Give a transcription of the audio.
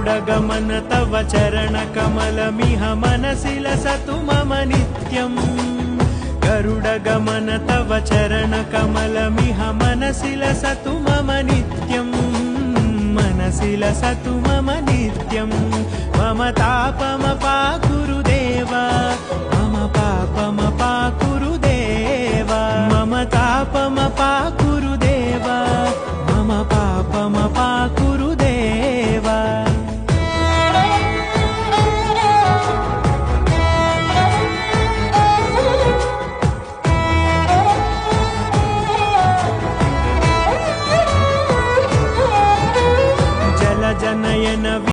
गरुडगमन तव चरणकमलमिह मनसि लसतु मम नित्यम् गरुडगमन तव चरणकमलमिह मनसि लसतु मम नित्यम् मनसि लसतु मम नित्यम् मम तापमपाकुरु देव मम पापमपाकुरु देव मम तापमपाकुरु देव मम पापमपाकुरु देव जलजनयन